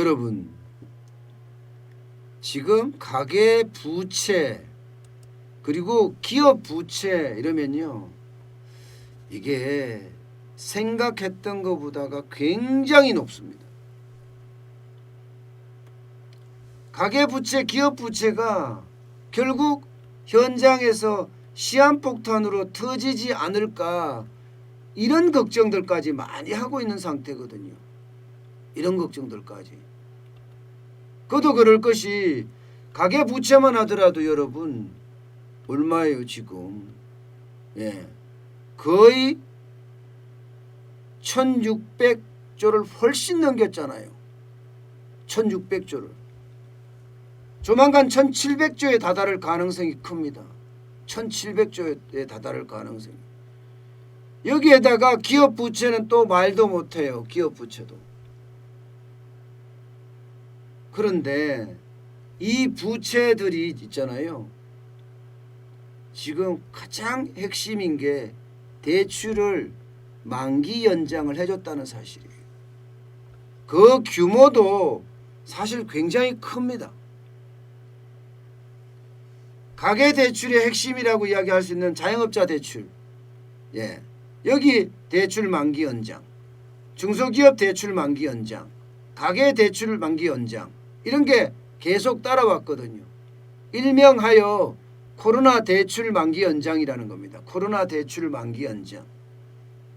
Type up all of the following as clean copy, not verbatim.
여러분 지금 가계 부채 그리고 기업 부채 이러면요 이게 생각했던 것보다가 굉장히 높습니다. 가계 부채 기업 부채가 결국 현장에서 시한폭탄으로 터지지 않을까 이런 걱정들까지 많이 하고 있는 상태거든요. 이런 걱정들까지. 그도 그럴 것이 가계 부채만 하더라도 여러분 얼마예요 지금. 거의 1600조를 훨씬 넘겼잖아요. 1600조를. 조만간 1700조에 다다를 가능성이 큽니다. 1700조에 다다를 가능성이. 여기에다가 기업 부채는 또 말도 못해요. 기업 부채도. 그런데 이 부채들이 있잖아요. 지금 가장 핵심인 게 대출을 만기 연장을 해줬다는 사실이에요. 그 규모도 사실 굉장히 큽니다. 가계대출의 핵심이라고 이야기할 수 있는 자영업자 대출, 여기 대출 만기 연장, 중소기업 대출 만기 연장, 가계대출 만기 연장 이런 게 계속 따라왔거든요. 일명하여 코로나 대출 만기 연장이라는 겁니다. 코로나 대출 만기 연장.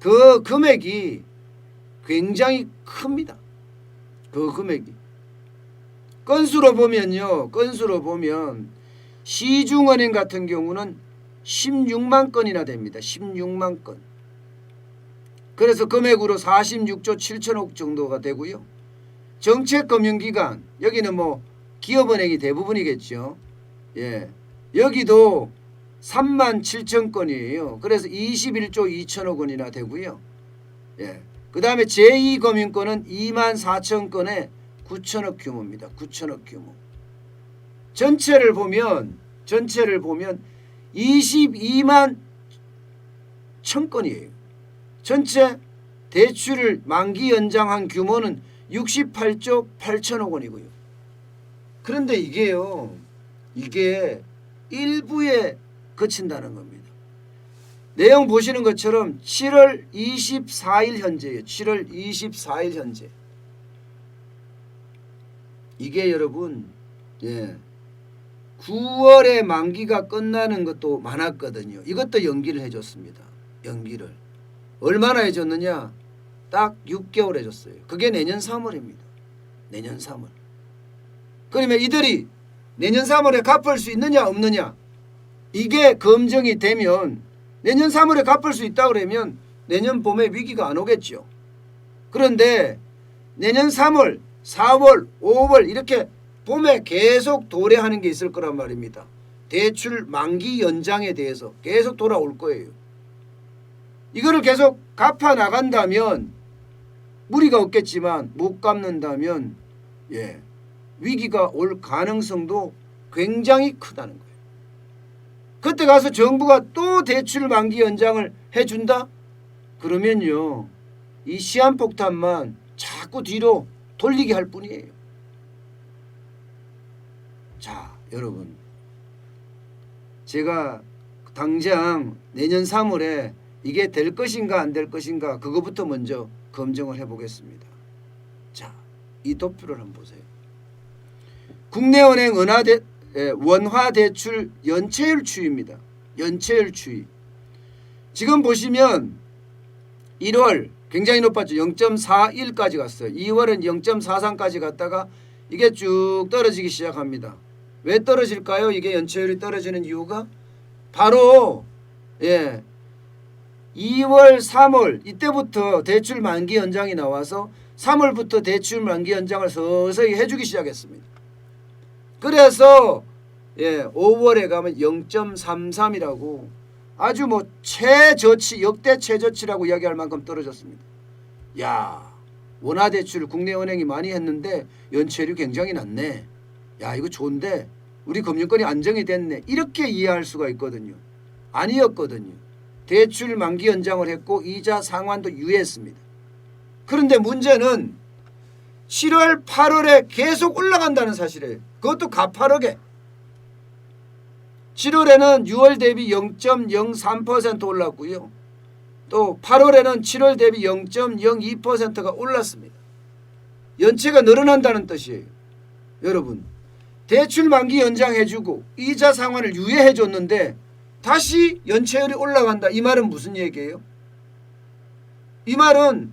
그 금액이 굉장히 큽니다. 그 금액이. 건수로 보면요. 건수로 보면 시중은행 같은 경우는 16만 건이나 됩니다. 16만 건. 그래서 금액으로 46조 7천억 정도가 되고요. 정책금융기관 여기는 뭐 기업은행이 대부분이겠죠. 여기도 3만 7천 건이에요. 그래서 21조 2천억 원이나 되고요. 그 다음에 제2금융권은 2만 4천 건에 9천억 규모입니다. 9천억 규모. 전체를 보면 22만 1천 건이에요. 전체 대출을 만기 연장한 규모는 68조 8천억 원이고요. 그런데 이게 일부에 그친다는 겁니다. 내용 보시는 것처럼 7월 24일 현재예요. 7월 24일 현재. 이게 여러분 9월에 만기가 끝나는 것도 많았거든요. 이것도 연기를 해줬습니다. 연기를. 얼마나 해줬느냐? 딱 6개월 해줬어요. 그게 내년 3월입니다. 내년 3월. 그러면 이들이 내년 3월에 갚을 수 있느냐 없느냐? 이게 검증이 되면 내년 3월에 갚을 수 있다 그러면 내년 봄에 위기가 안 오겠죠. 그런데 내년 3월, 4월, 5월 이렇게 봄에 계속 도래하는 게 있을 거란 말입니다. 대출 만기 연장에 대해서 계속 돌아올 거예요. 이거를 계속 갚아 나간다면 무리가 없겠지만 못 갚는다면 위기가 올 가능성도 굉장히 크다는 거예요. 그때 가서 정부가 또 대출 만기 연장을 해준다? 그러면요 이 시한폭탄만 자꾸 뒤로 돌리게 할 뿐이에요. 자 여러분 제가 당장 내년 3월에 이게 될 것인가 안 될 것인가 그거부터 먼저 검증을 해보겠습니다. 자, 이 도표를 한번 보세요. 국내은행 원화대출 연체율 추이입니다. 연체율 추이. 지금 보시면 1월 굉장히 높았죠. 0.41까지 갔어요. 2월은 0.43까지 갔다가 이게 쭉 떨어지기 시작합니다. 왜 떨어질까요? 이게 연체율이 떨어지는 이유가 바로 2월, 3월 이때부터 대출 만기 연장이 나와서 3월부터 대출 만기 연장을 서서히 해주기 시작했습니다. 그래서 5월에 가면 0.33이라고 아주 뭐 최저치 역대 최저치라고 이야기할 만큼 떨어졌습니다. 야 원화대출 국내은행이 많이 했는데 연체율이 굉장히 낮네. 야 이거 좋은데 우리 금융권이 안정이 됐네. 이렇게 이해할 수가 있거든요. 아니었거든요. 대출 만기 연장을 했고 이자 상환도 유예했습니다. 그런데 문제는 7월, 8월에 계속 올라간다는 사실이에요. 그것도 가파르게. 7월에는 6월 대비 0.03% 올랐고요. 또 8월에는 7월 대비 0.02%가 올랐습니다. 연체가 늘어난다는 뜻이에요. 여러분, 대출 만기 연장해주고 이자 상환을 유예해줬는데 다시 연체율이 올라간다. 이 말은 무슨 얘기예요? 이 말은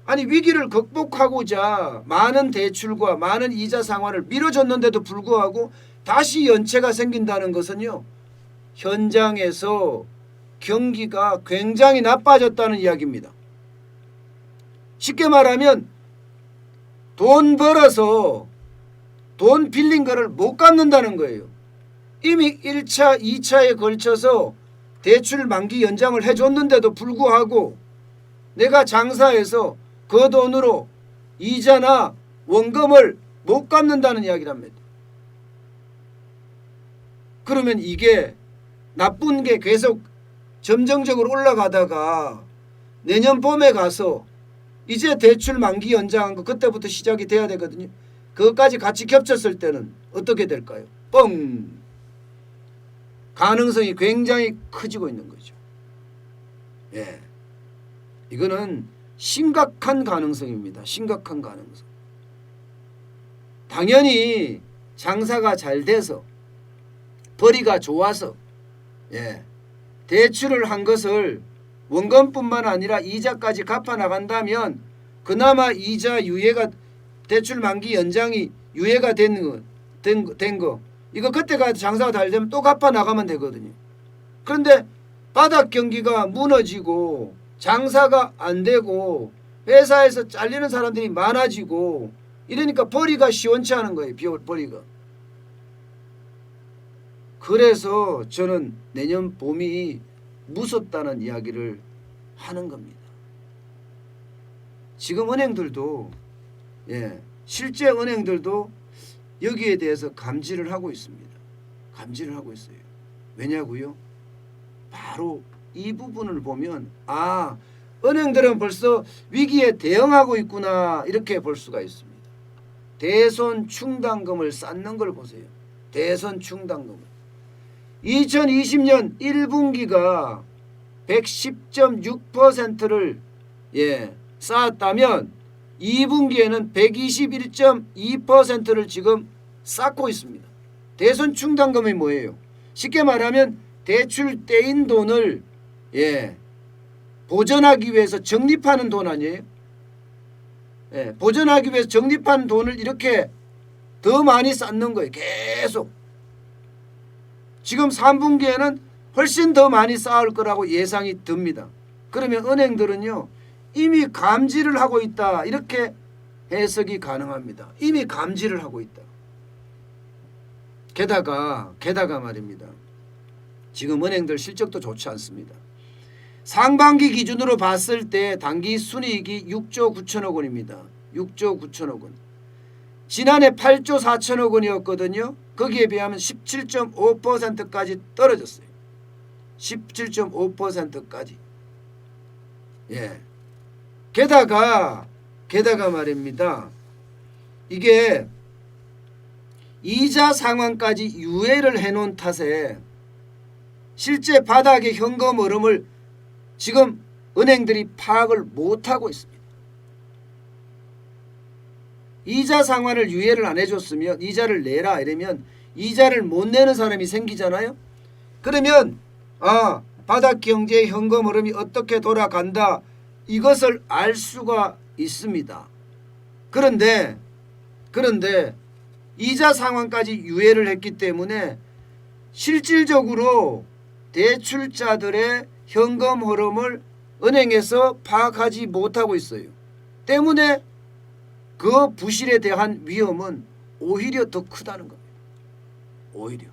아니 위기를 극복하고자 많은 대출과 많은 이자 상환을 미뤄줬는데도 불구하고 다시 연체가 생긴다는 것은요, 현장에서 경기가 굉장히 나빠졌다는 이야기입니다. 쉽게 말하면 돈 벌어서 돈 빌린 거를 못 갚는다는 거예요. 이미 1차, 2차에 걸쳐서 대출 만기 연장을 해줬는데도 불구하고 내가 장사해서 그 돈으로 이자나 원금을 못 갚는다는 이야기랍니다. 그러면 이게 나쁜 게 계속 점정적으로 올라가다가 내년 봄에 가서 이제 대출 만기 연장한 거 그때부터 시작이 돼야 되거든요. 그것까지 같이 겹쳤을 때는 어떻게 될까요? 뻥! 가능성이 굉장히 커지고 있는 거죠. 예. 이거는 심각한 가능성입니다. 심각한 가능성. 당연히 장사가 잘 돼서 벌이가 좋아서 대출을 한 것을 원금뿐만 아니라 이자까지 갚아 나간다면 그나마 이자 유예가 대출 만기 연장이 유예가 된 거 이거 그때가 장사가 잘 되면 또 갚아 나가면 되거든요. 그런데 바닥 경기가 무너지고 장사가 안 되고 회사에서 잘리는 사람들이 많아지고 이러니까 벌이가 시원치 않은 거예요. 벌이가. 그래서 저는 내년 봄이 무섭다는 이야기를 하는 겁니다. 지금 은행들도 실제 은행들도 여기에 대해서 감지를 하고 있습니다. 감지를 하고 있어요. 왜냐고요? 바로 이 부분을 보면 은행들은 벌써 위기에 대응하고 있구나 이렇게 볼 수가 있습니다. 대손 충당금을 쌓는 걸 보세요. 대손 충당금을. 2020년 1분기가 110.6%를 쌓았다면 2분기에는 121.2%를 지금 쌓고 있습니다. 대손 충당금이 뭐예요? 쉽게 말하면 대출 떼인 돈을 보전하기 위해서 적립하는 돈 아니에요? 보전하기 위해서 적립한 돈을 이렇게 더 많이 쌓는 거예요. 계속. 지금 3분기에는 훨씬 더 많이 쌓을 거라고 예상이 듭니다. 그러면 은행들은요, 이미 감지를 하고 있다 이렇게 해석이 가능합니다. 이미 감지를 하고 있다. 게다가 말입니다. 지금 은행들 실적도 좋지 않습니다. 상반기 기준으로 봤을 때 단기 순이익이 6조 9천억 원입니다. 6조 9천억 원. 지난해 8조 4천억 원이었거든요. 거기에 비하면 17.5%까지 떨어졌어요. 17.5%까지. 게다가 말입니다. 이게 이자 상환까지 유예를 해놓은 탓에 실제 바닥의 현금 흐름을 지금 은행들이 파악을 못하고 있습니다. 이자 상환을 유예를 안 해줬으면 이자를 내라 이러면 이자를 못 내는 사람이 생기잖아요. 그러면 바닥 경제의 현금 흐름이 어떻게 돌아간다 이것을 알 수가 있습니다. 그런데 이자 상환까지 유예를 했기 때문에 실질적으로 대출자들의 현금 흐름을 은행에서 파악하지 못하고 있어요. 때문에 그 부실에 대한 위험은 오히려 더 크다는 겁니다. 오히려.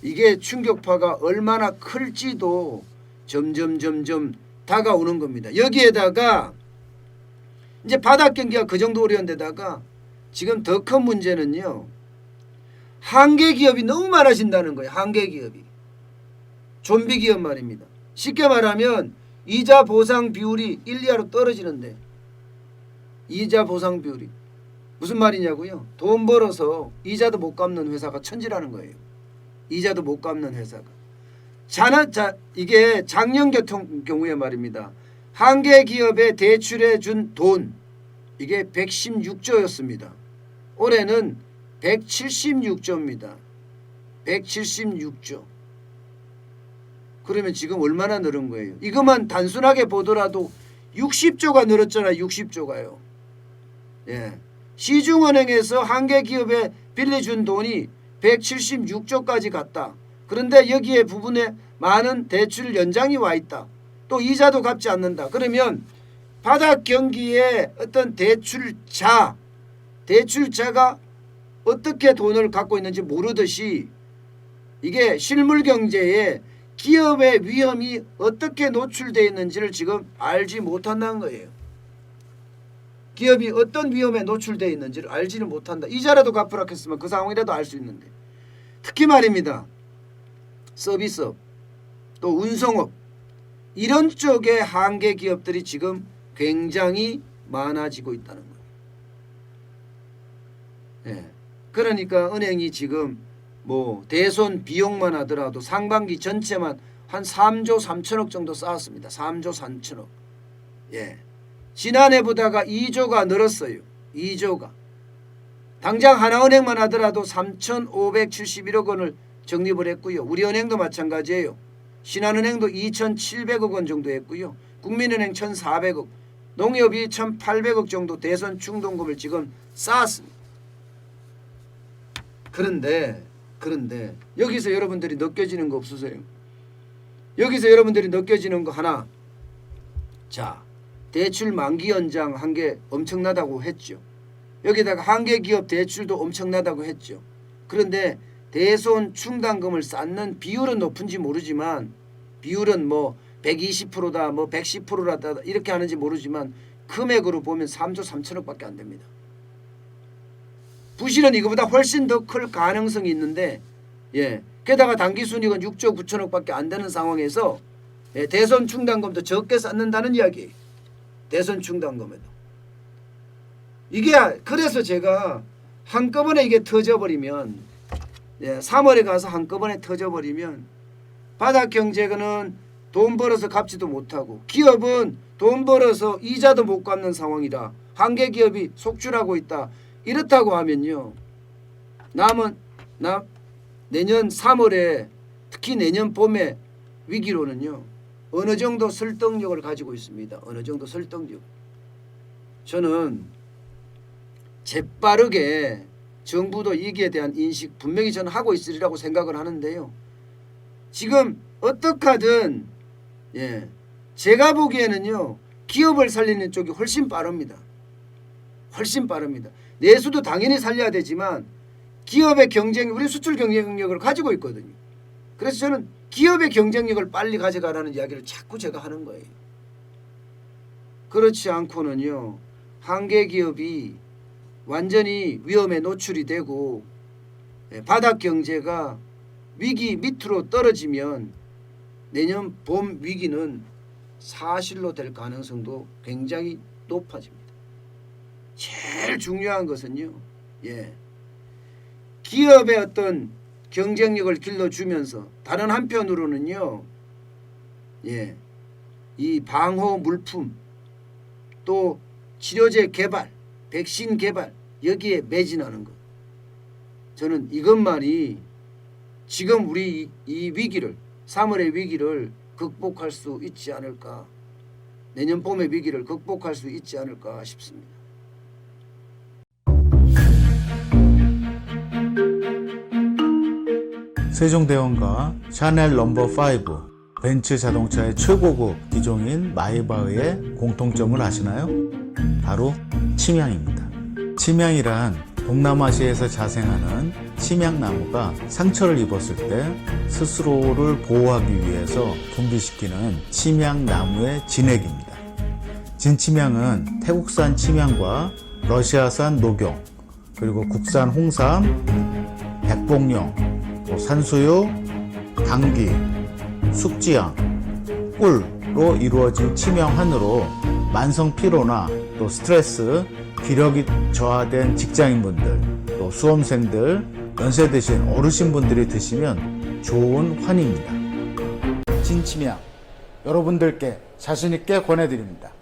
이게 충격파가 얼마나 클지도 점점 다가오는 겁니다. 여기에다가 이제 바닥 경기가 그 정도 어려운 데다가 지금 더 큰 문제는요, 한계 기업이 너무 많아진다는 거예요. 한계 기업이. 좀비 기업 말입니다. 쉽게 말하면 이자 보상 비율이 1, 2하로 떨어지는데 이자 보상 비율이 무슨 말이냐고요? 돈 벌어서 이자도 못 갚는 회사가 천지라는 거예요. 이자도 못 갚는 회사가. 이게 작년 경우에 말입니다. 한 개 기업에 대출해 준 돈 이게 116조였습니다. 올해는 176조입니다. 176조. 그러면 지금 얼마나 늘은 거예요? 이것만 단순하게 보더라도 60조가 늘었잖아요. 60조가요. 예. 시중은행에서 한 개 기업에 빌려준 돈이 176조까지 갔다. 그런데 여기에 부분에 많은 대출 연장이 와 있다. 또 이자도 갚지 않는다. 그러면 바닥 경기에 어떤 대출자가 어떻게 돈을 갖고 있는지 모르듯이 이게 실물 경제에 기업의 위험이 어떻게 노출되어 있는지를 지금 알지 못한다는 거예요. 기업이 어떤 위험에 노출되어 있는지를 알지는 못한다. 이자라도 갚으라 했으면 그 상황이라도 알 수 있는데. 특히 말입니다. 서비스업 또 운송업 이런 쪽의 한계 기업들이 지금 굉장히 많아지고 있다는 거예요. 예. 그러니까 은행이 지금 뭐 대손 비용만 하더라도 상반기 전체만 한 3조 3천억 정도 쌓았습니다. 3조 3천억. 예. 지난해보다가 2조가 늘었어요. 2조가. 당장 하나은행만 하더라도 3,571억 원을 적립을 했고요. 우리은행도 마찬가지예요. 신한은행도 2,700억 원 정도 했고요. 국민은행 1,400억, 농협이 1,800억 정도 대선 충동금을 지금 쌓았습니다. 그런데 여기서 여러분들이 느껴지는 거 없으세요? 여기서 여러분들이 느껴지는 거 하나. 자, 대출 만기 연장 한 게 엄청나다고 했죠. 여기다가 한 개 기업 대출도 엄청나다고 했죠. 그런데 대손 충당금을 쌓는 비율은 높은지 모르지만 비율은 뭐 120%다 뭐 110%다 이렇게 하는지 모르지만 금액으로 보면 3조 3천억밖에 안 됩니다. 부실은 이거보다 훨씬 더 클 가능성이 있는데 예. 게다가 당기순이익은 6조 9천억밖에 안 되는 상황에서 예, 대손 충당금도 적게 쌓는다는 이야기예요. 대손 충당금에도. 이게 그래서 제가 한꺼번에 이게 터져버리면 예, 3월에 가서 한꺼번에 터져버리면 바닥 경제는 돈 벌어서 갚지도 못하고 기업은 돈 벌어서 이자도 못 갚는 상황이다. 한 개 기업이 속출하고 있다. 이렇다고 하면요. 내년 3월에 특히 내년 봄에 위기로는요. 어느 정도 설득력을 가지고 있습니다. 어느 정도 설득력. 저는 재빠르게 정부도 이기에 대한 인식 분명히 저는 하고 있으리라고 생각을 하는데요. 지금 어떻게 하든 예, 제가 보기에는요. 기업을 살리는 쪽이 훨씬 빠릅니다. 훨씬 빠릅니다. 내수도 당연히 살려야 되지만 기업의 우리 수출 경쟁력을 가지고 있거든요. 그래서 저는 기업의 경쟁력을 빨리 가져가라는 이야기를 자꾸 제가 하는 거예요. 그렇지 않고는요. 한 개 기업이 완전히 위험에 노출이 되고 바닥 경제가 위기 밑으로 떨어지면 내년 봄 위기는 사실로 될 가능성도 굉장히 높아집니다. 제일 중요한 것은요. 예. 기업의 어떤 경쟁력을 길러주면서 다른 한편으로는요. 예. 이 방호 물품 또 치료제 개발, 백신 개발 여기에 매진하는 것. 저는 이것만이 지금 우리 이 위기를 3월의 위기를 극복할 수 있지 않을까. 내년 봄의 위기를 극복할 수 있지 않을까 싶습니다. 세종대왕과 샤넬 넘버5 벤츠 자동차의 최고급 기종인 마이바흐의 공통점을 아시나요? 바로 침향입니다. 침향이란 동남아시아에서 자생하는 침향나무가 상처를 입었을 때 스스로를 보호하기 위해서 분비시키는 침향나무의 진액입니다. 진침향은 태국산 침향과 러시아산 녹용, 그리고 국산 홍삼, 백봉령, 산수유, 당귀, 숙지향, 꿀, 이루어진 치명환으로 만성 피로나 또 스트레스, 기력이 저하된 직장인분들, 또 수험생들, 연세 드신 어르신분들이 드시면 좋은 환입니다. 진치명 여러분들께 자신있게 권해드립니다.